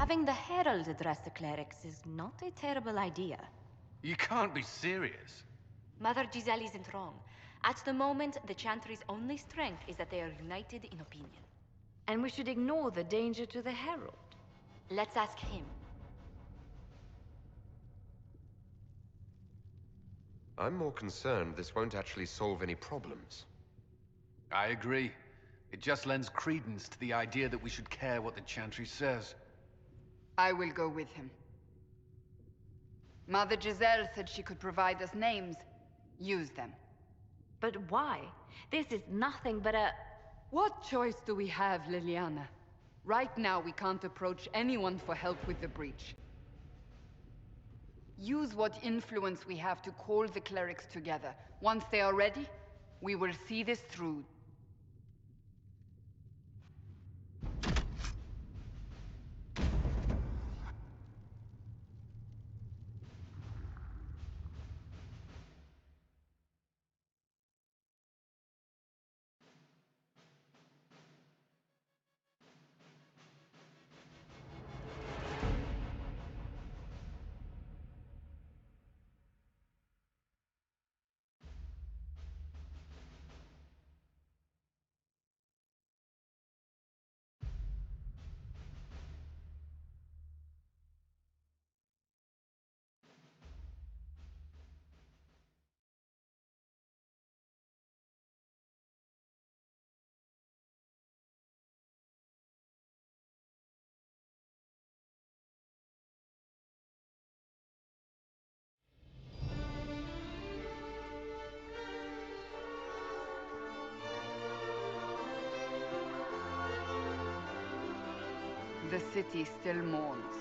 Having the Herald address the clerics is not a terrible idea. You can't be serious. Mother Giselle isn't wrong. At the moment, the Chantry's only strength is that they are united in opinion. And we should ignore the danger to the Herald. Let's ask him. I'm more concerned this won't actually solve any problems. I agree. It just lends credence to the idea that we should care what the Chantry says. I will go with him. Mother Giselle said she could provide us names. Use them. But why? This is nothing but a... What choice do we have, Liliana? Right now, we can't approach anyone for help with the breach. Use what influence we have to call the clerics together. Once they are ready, we will see this through. The city still mourns.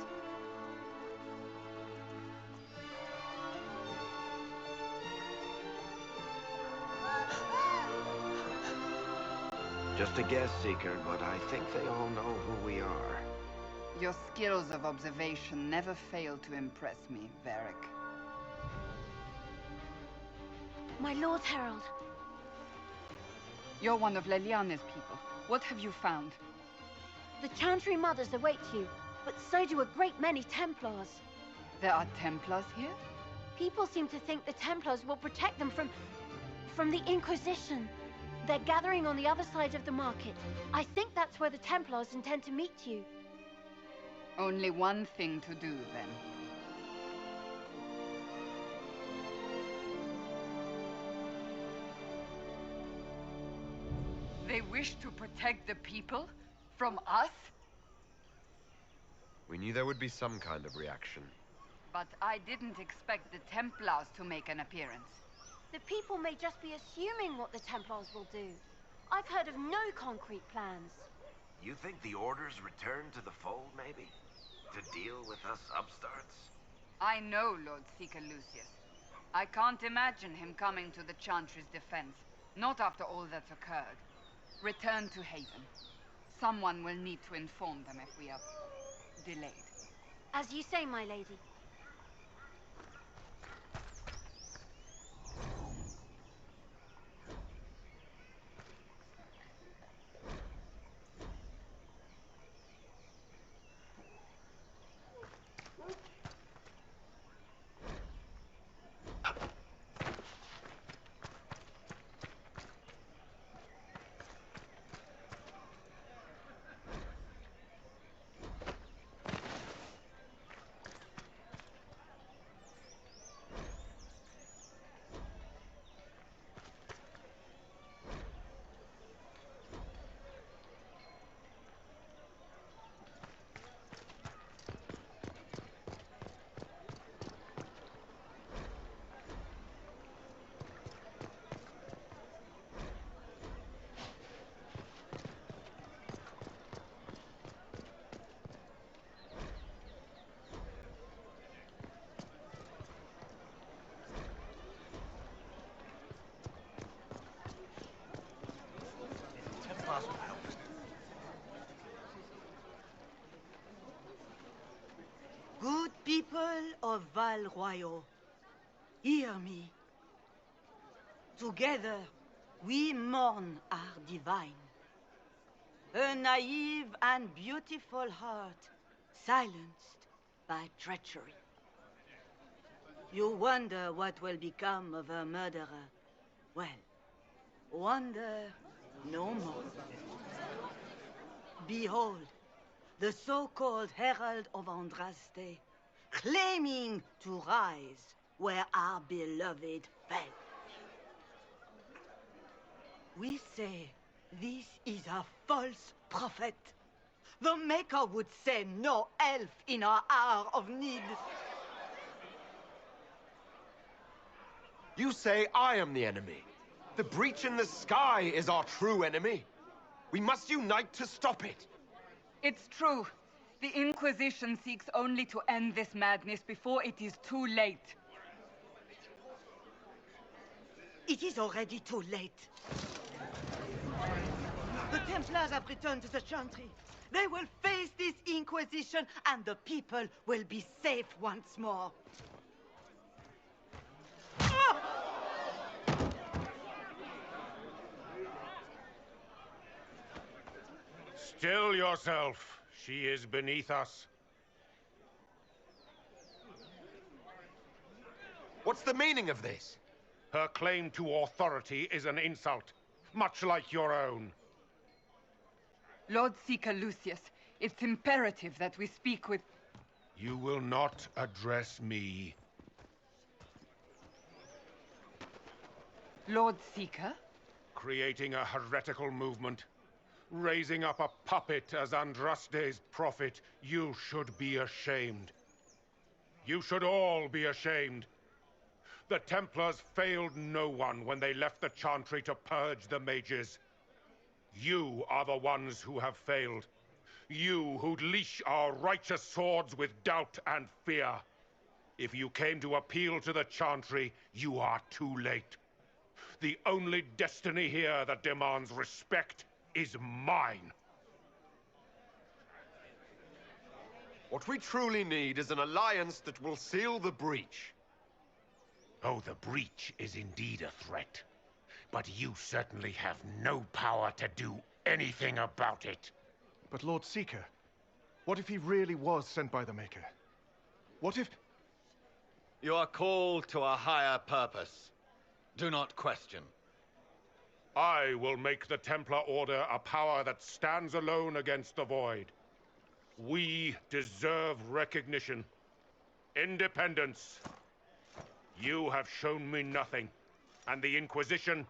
Just a guess, Seeker, but I think they all know who we are. Your skills of observation never fail to impress me, Varric. My Lord Herald. You're one of Leliane's people. What have you found? The Chantry Mothers await you, but so do a great many Templars. There are Templars here? People seem to think the Templars will protect them from the Inquisition. They're gathering on the other side of the market. I think that's where the Templars intend to meet you. Only one thing to do, then. They wish to protect the people? From us? We knew there would be some kind of reaction. But I didn't expect the Templars to make an appearance. The people may just be assuming what the Templars will do. I've heard of no concrete plans. You think the Order's return to the fold, maybe? To deal with us upstarts? I know Lord Seeker Lucius. I can't imagine him coming to the Chantry's defense. Not after all that's occurred. Return to Haven. Someone will need to inform them if we are delayed. As you say, my lady. Good people of Val Royal, hear me. Together, we mourn our divine. A naive and beautiful heart silenced by treachery. You wonder what will become of a murderer. Well, wonder no more. Behold, the so-called Herald of Andraste, claiming to rise where our beloved fell. We say this is a false prophet. The Maker would send no elf in our hour of need. You say I am the enemy. The breach in the sky is our true enemy. We must unite to stop it. It's true. The Inquisition seeks only to end this madness before it is too late. It is already too late. The Templars have returned to the Chantry. They will face this Inquisition, and the people will be safe once more. Still yourself. She is beneath us. What's the meaning of this? Her claim to authority is an insult, much like your own. Lord Seeker Lucius, it's imperative that we speak with... You will not address me. Lord Seeker? Creating a heretical movement. Raising up a puppet as Andraste's prophet. You should be ashamed. You should all be ashamed. The Templars failed no one when they left the Chantry to purge the mages. You are the ones who have failed. You who'd leash our righteous swords with doubt and fear. If you came to appeal to the Chantry, you are too late. The only destiny here that demands respect is mine. What we truly need is an alliance that will seal the breach. Oh, the breach is indeed a threat. But you certainly have no power to do anything about it. But Lord Seeker, what if he really was sent by the Maker? What if... You are called to a higher purpose. Do not question. I will make the Templar Order a power that stands alone against the Void. We deserve recognition. Independence. You have shown me nothing, and the Inquisition,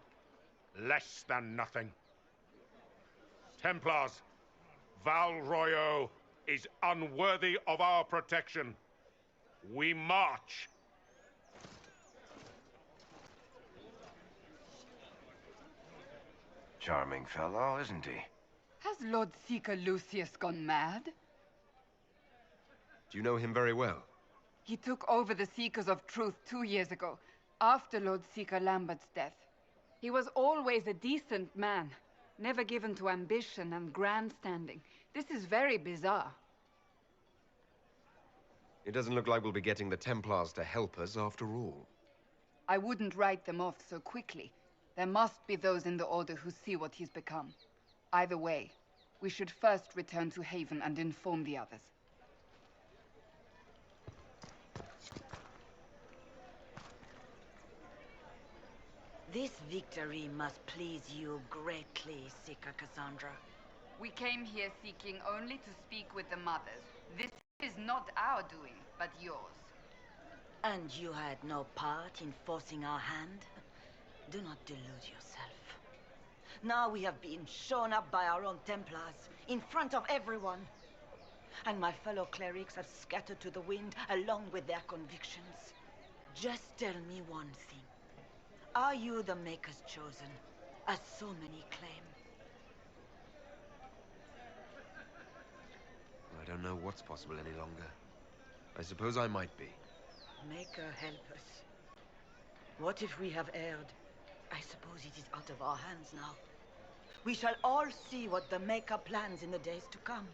less than nothing. Templars, Val Royeaux is unworthy of our protection. We march. Charming fellow, isn't he? Has Lord Seeker Lucius gone mad? Do you know him very well? He took over the Seekers of Truth 2 years ago, after Lord Seeker Lambert's death. He was always a decent man, never given to ambition and grandstanding. This is very bizarre. It doesn't look like we'll be getting the Templars to help us after all. I wouldn't write them off so quickly. There must be those in the Order who see what he's become. Either way, we should first return to Haven and inform the others. This victory must please you greatly, Seeker Cassandra. We came here seeking only to speak with the mothers. This is not our doing, but yours. And you had no part in forcing our hand? Do not delude yourself. Now we have been shown up by our own Templars, in front of everyone. And my fellow clerics have scattered to the wind along with their convictions. Just tell me one thing. Are you the Maker's chosen, as so many claim? I don't know what's possible any longer. I suppose I might be. Maker, help us. What if we have erred? I suppose it is out of our hands now. We shall all see what the Maker plans in the days to come.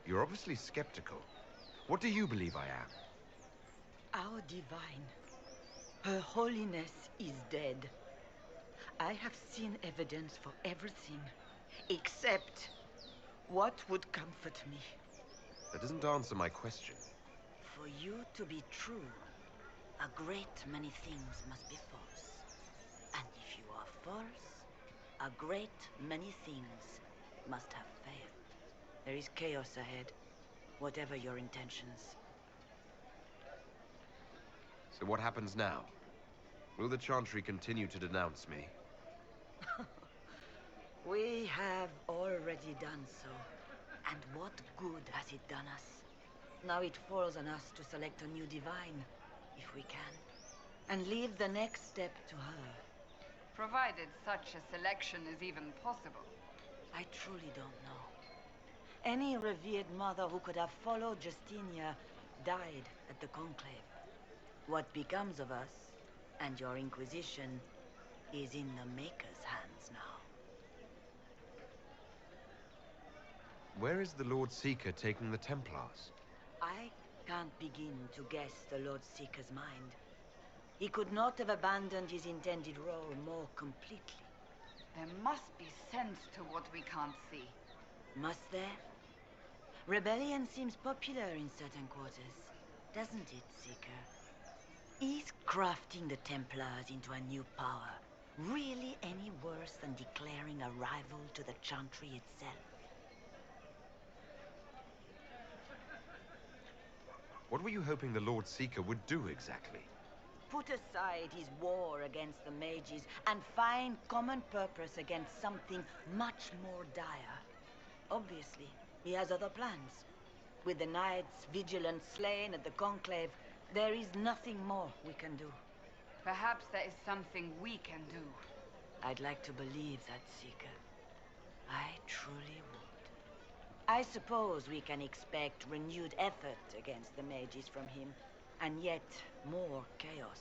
You're obviously skeptical. What do you believe I am? Our divine. Her holiness is dead. I have seen evidence for everything, except What would comfort me? That doesn't answer my question. For you to be true, a great many things must be false. And if you are false, a great many things must have failed. There is chaos ahead, whatever your intentions. So what happens now? Will the Chantry continue to denounce me? We have already done so. And what good has it done us? Now it falls on us to select a new divine, if we can, and leave the next step to her. Provided such a selection is even possible. I truly don't know. Any revered mother who could have followed Justinia died at the Conclave. What becomes of us, and your Inquisition, is in the Maker's hands now. Where is the Lord Seeker taking the Templars? I can't begin to guess the Lord Seeker's mind. He could not have abandoned his intended role more completely. There must be sense to what we can't see. Must there? Rebellion seems popular in certain quarters, doesn't it, Seeker? Is crafting the Templars into a new power really any worse than declaring a rival to the Chantry itself? What were you hoping the Lord Seeker would do exactly? Put aside his war against the mages and find common purpose against something much more dire. Obviously, he has other plans. With the knights vigilant slain at the Conclave, there is nothing more we can do. Perhaps there is something we can do. I'd like to believe that, Seeker. I truly would. I suppose we can expect renewed effort against the mages from him, and yet more chaos.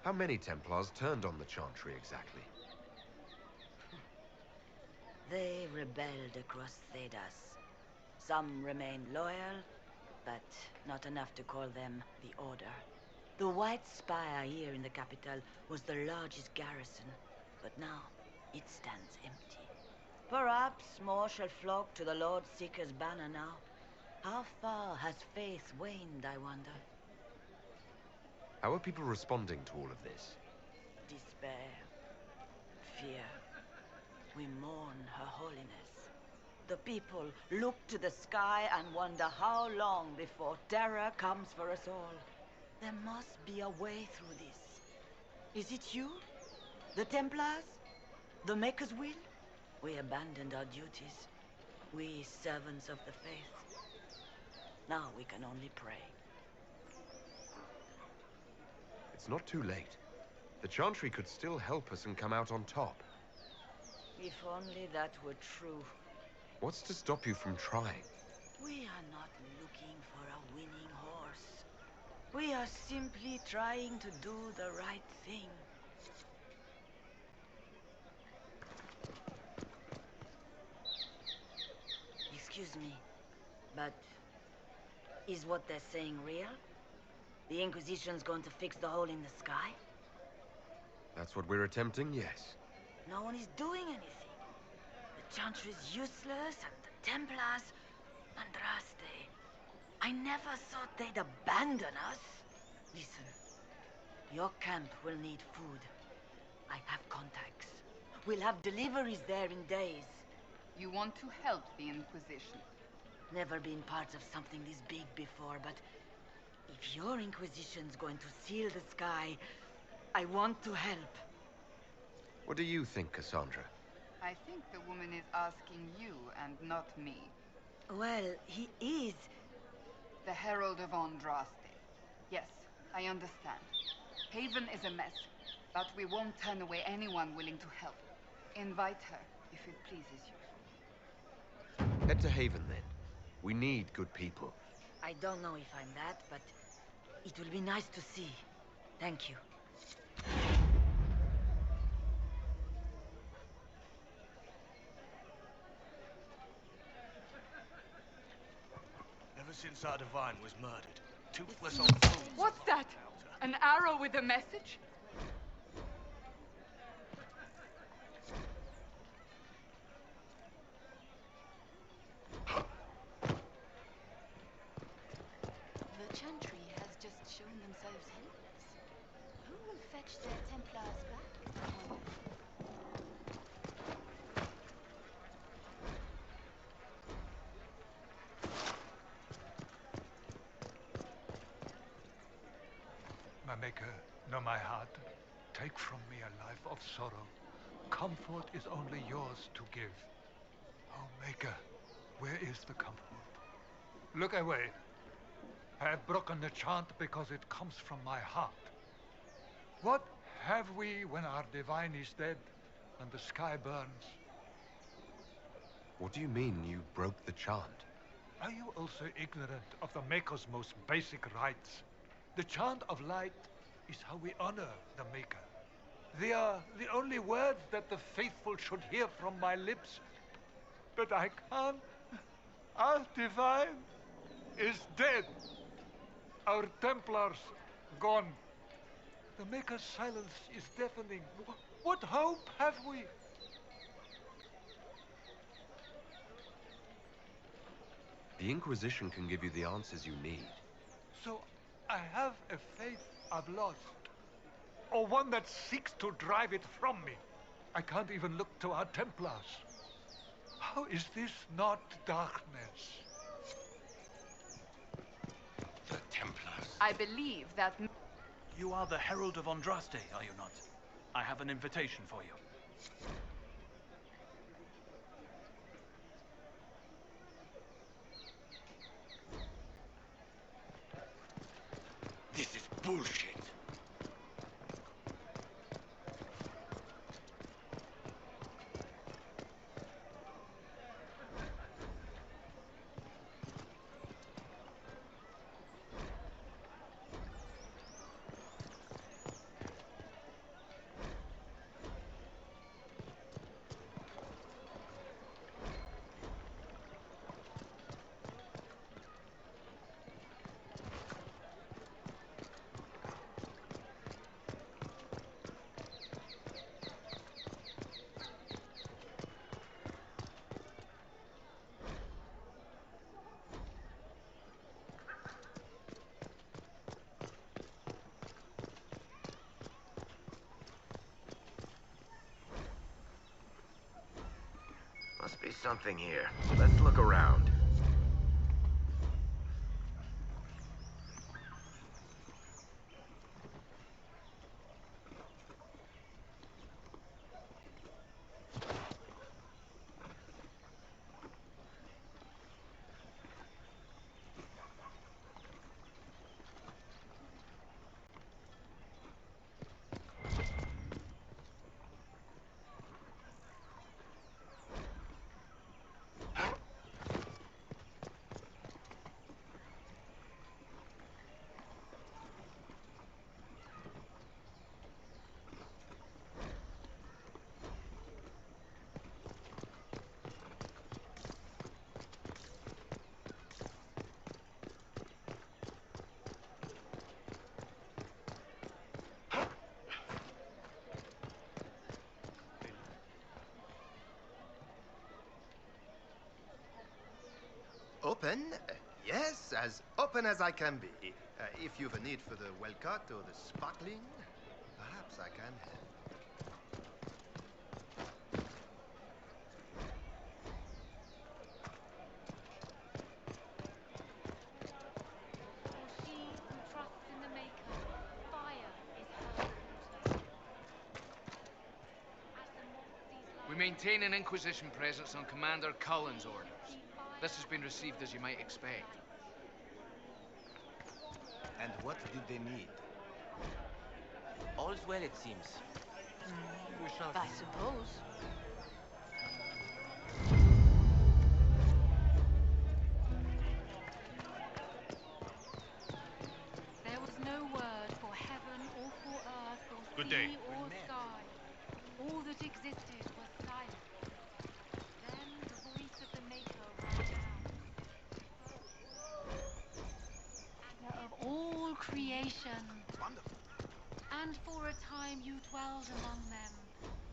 How many Templars turned on the Chantry exactly? They rebelled across Thedas. Some remained loyal, but not enough to call them the Order. The White Spire here in the capital was the largest garrison, but now it stands empty. Perhaps more shall flock to the Lord Seeker's banner now. How far has faith waned, I wonder? How are people responding to all of this? Despair. Fear. We mourn Her Holiness. The people look to the sky and wonder how long before terror comes for us all. There must be a way through this. Is it you? The Templars? The Maker's will? We abandoned our duties. We servants of the faith. Now we can only pray. It's not too late. The Chantry could still help us and come out on top. If only that were true. What's to stop you from trying? We are not looking for a winning horse. We are simply trying to do the right thing. Excuse me, but is what they're saying real? The Inquisition's going to fix the hole in the sky? That's what we're attempting, yes. No one is doing anything. The Chantry's useless, and the Templars... Andraste. I never thought they'd abandon us. Listen, your camp will need food. I have contacts. We'll have deliveries there in days. You want to help the Inquisition? Never been part of something this big before, but if your Inquisition's going to seal the sky, I want to help. What do you think, Cassandra? I think the woman is asking you and not me. Well, he is. The Herald of Andraste. Yes, I understand. Haven is a mess, but we won't turn away anyone willing to help. Invite her, if it pleases you. Head to Haven, then. We need good people. I don't know if I'm that, but it will be nice to see. Thank you. Ever since our divine was murdered, toothless old fools... What's that? An arrow with a message? Chantry has just shown themselves helpless. Who will fetch their Templars back, I wonder? My maker, know my heart. Take from me a life of sorrow. Comfort is only yours to give. Oh, maker, where is the comfort? Look away. I have broken the chant because it comes from my heart. What have we when our divine is dead and the sky burns? What do you mean you broke the chant? Are you also ignorant of the Maker's most basic rites? The chant of light is how we honor the Maker. They are the only words that the faithful should hear from my lips. But I can't. Our divine is dead. Our Templars gone. The Maker's silence is deafening. What hope have we? The Inquisition can give you the answers you need. So I have a faith I've lost, or one that seeks to drive it from me. I can't even look to our Templars. How is this not darkness? The Templars. I believe that... You are the Herald of Andraste, are you not? I have an invitation for you. This is bullshit. Must be something here. Let's look around. Open? Yes, as open as I can be. If you've a need for the well-cut or the sparkling, perhaps I can help. For she who trusts in the Maker, fire is her portal. As the monks We maintain an Inquisition presence on Commander Cullen's orders. This has been received as you might expect. And what do they need? All's well, it seems. I suppose. There was no word for heaven or for earth or Good sea day. or sky. All that existed was silence. Then the voice of the Maker rang out. And of all creation. Wonderful. And for a time you dwelled among them,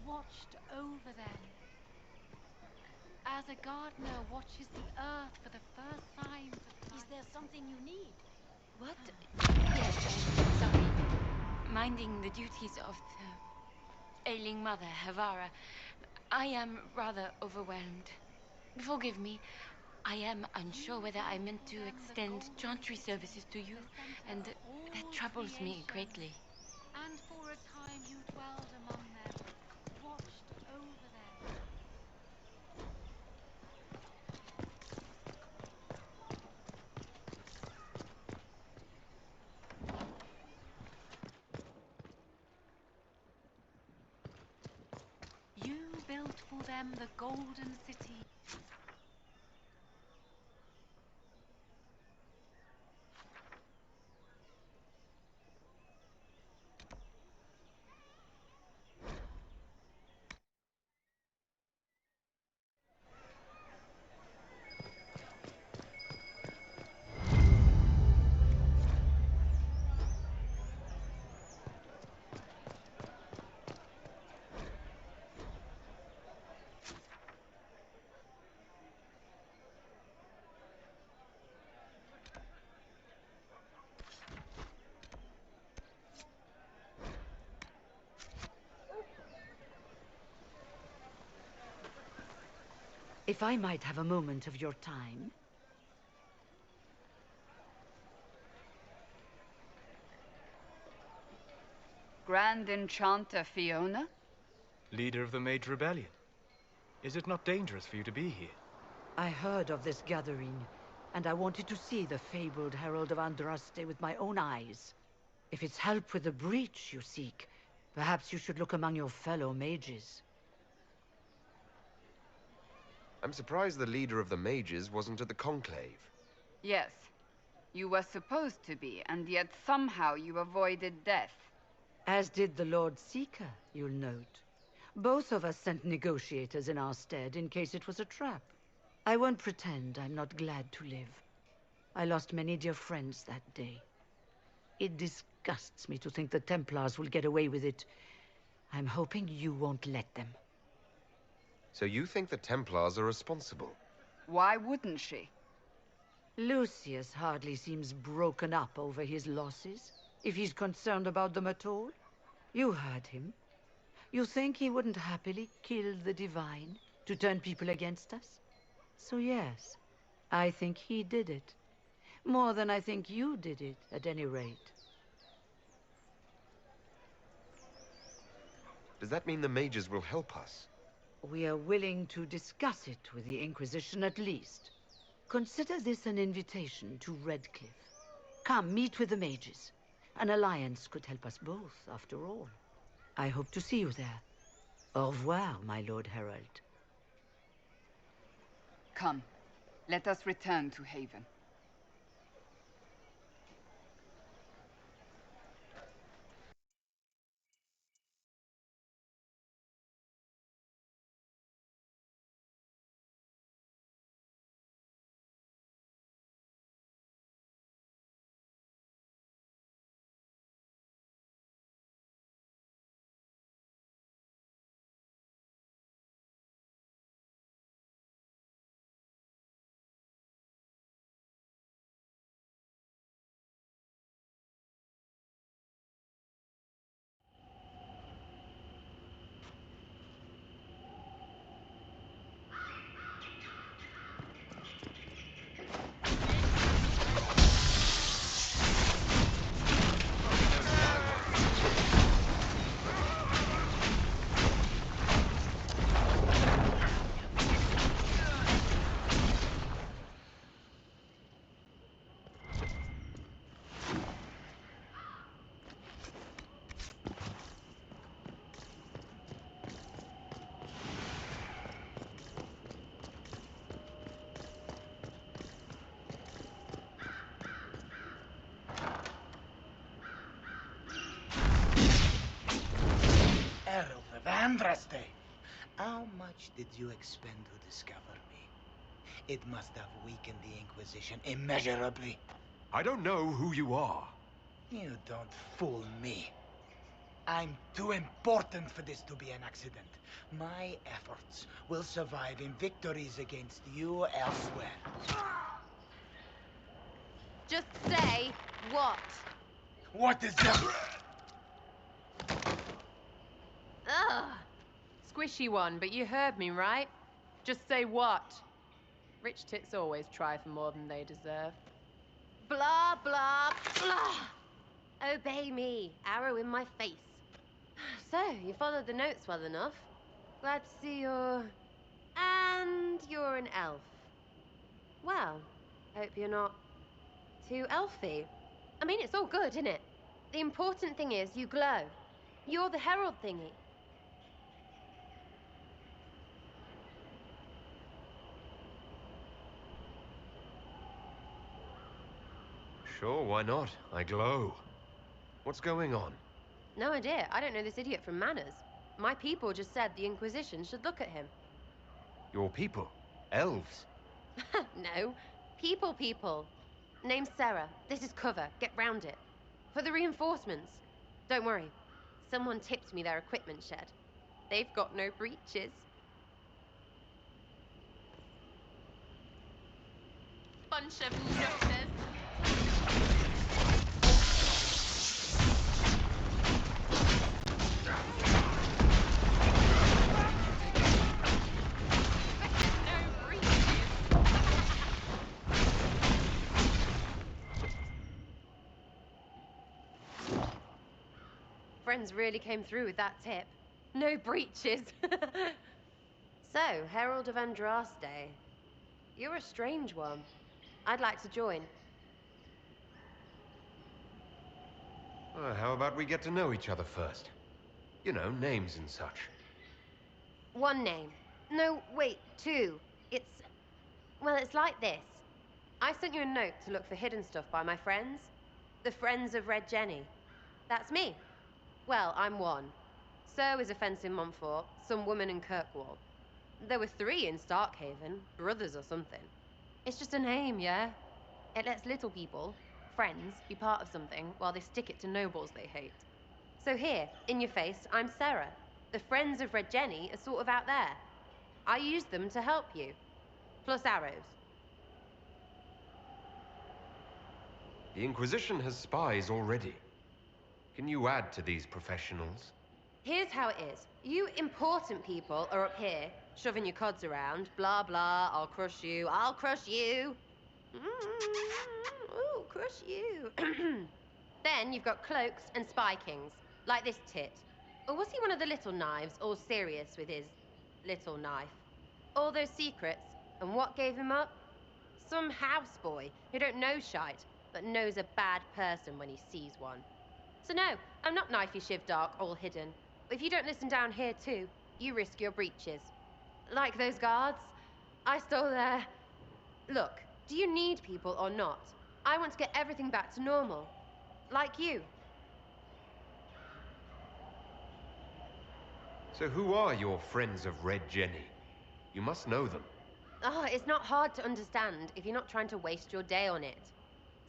watched over them. As a gardener watches the earth for the first signs of life. Is there something you need? What? minding the duties of the ailing mother, Havara, I am rather overwhelmed. Forgive me. I am unsure whether I meant to extend chantry services to you, and that troubles me greatly. And for a time you dwelled among them, watched over them. You built for them the golden city. If I might have a moment of your time. Grand Enchanter Fiona? Leader of the Mage Rebellion. Is it not dangerous for you to be here? I heard of this gathering, and I wanted to see the fabled Herald of Andraste with my own eyes. If it's help with the breach you seek, perhaps you should look among your fellow mages. I'm surprised the leader of the mages wasn't at the conclave. Yes. You were supposed to be, and yet somehow you avoided death. As did the Lord Seeker, you'll note. Both of us sent negotiators in our stead in case it was a trap. I won't pretend I'm not glad to live. I lost many dear friends that day. It disgusts me to think the Templars will get away with it. I'm hoping you won't let them. So you think the Templars are responsible? Why wouldn't she? Lucius hardly seems broken up over his losses, if he's concerned about them at all. You heard him. You think he wouldn't happily kill the Divine to turn people against us? So yes, I think he did it. More than I think you did it, at any rate. Does that mean the mages will help us? We are willing to discuss it with the Inquisition at least. Consider this an invitation to Redcliffe. Come, meet with the mages. An alliance could help us both, after all. I hope to see you there. Au revoir, my Lord Herald. Come, let us return to Haven. Herald of Andraste! How much did you expend to discover me? It must have weakened the Inquisition immeasurably. I don't know who you are. You don't fool me. I'm too important for this to be an accident. My efforts will survive in victories against you elsewhere. Just say what? What is that? Ugh! Squishy one, but you heard me, right? Just say what? Rich tits always try for more than they deserve. Blah, blah, blah! Obey me. Arrow in my face. So, you followed the notes well enough. Glad to see you're... And you're an elf. Well, hope you're not too elfy. I mean, it's all good, isn't it? The important thing is you glow. You're the herald thingy. Sure, why not? I glow. What's going on? No idea. I don't know this idiot from Manners. My people just said the Inquisition should look at him. Your people? Elves? No. People. Name's Sarah. This is cover. Get round it. For the reinforcements. Don't worry. Someone tipped me their equipment shed. They've got no breaches. Bunch of nutters. Friends really came through with that tip. No breaches. So, Herald of Andraste. You're a strange one. I'd like to join. How about we get to know each other first? You know, names and such. One name. No, wait, two. Well, it's like this. I sent you a note to look for hidden stuff by my friends. The Friends of Red Jenny. That's me. Well, I'm one. So is a fence in Montfort, some woman in Kirkwall. There were 3 in Starkhaven, brothers or something. It's just a name, yeah? It lets little people, friends, be part of something while they stick it to nobles they hate. So here, in your face, I'm Sarah. The Friends of Red Jenny are sort of out there. I use them to help you. Plus arrows. The Inquisition has spies already. Can you add to these professionals? Here's how it is. You important people are up here, shoving your cods around. Blah, blah, I'll crush you. Ooh, crush you. Then you've got cloaks and spy kings, like this tit. Or was he one of the little knives, all serious with his little knife? All those secrets, and what gave him up? Some houseboy who don't know shite, but knows a bad person when he sees one. So no, I'm not knifey shiv dark, all hidden. If you don't listen down here too, you risk your breeches. Like those guards, I stole their... Look, do you need people or not? I want to get everything back to normal. Like you. So who are your Friends of Red Jenny? You must know them. It's not hard to understand if you're not trying to waste your day on it.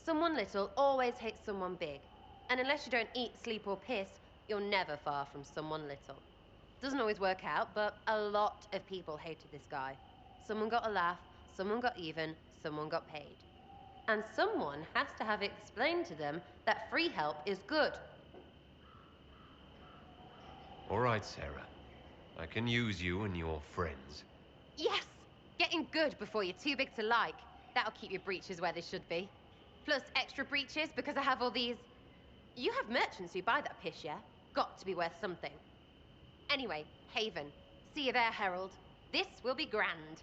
Someone little always hates someone big. And unless you don't eat, sleep, or piss, you're never far from someone little. Doesn't always work out, but a lot of people hated this guy. Someone got a laugh, someone got even, someone got paid. And someone has to have explained to them that free help is good. All right, Sarah. I can use you and your friends. Yes! Getting good before you're too big to like. That'll keep your breeches where they should be. Plus extra breeches because I have all these... You have merchants who buy that piss, yeah? Got to be worth something. Anyway, Haven. See you there, Herald. This will be grand.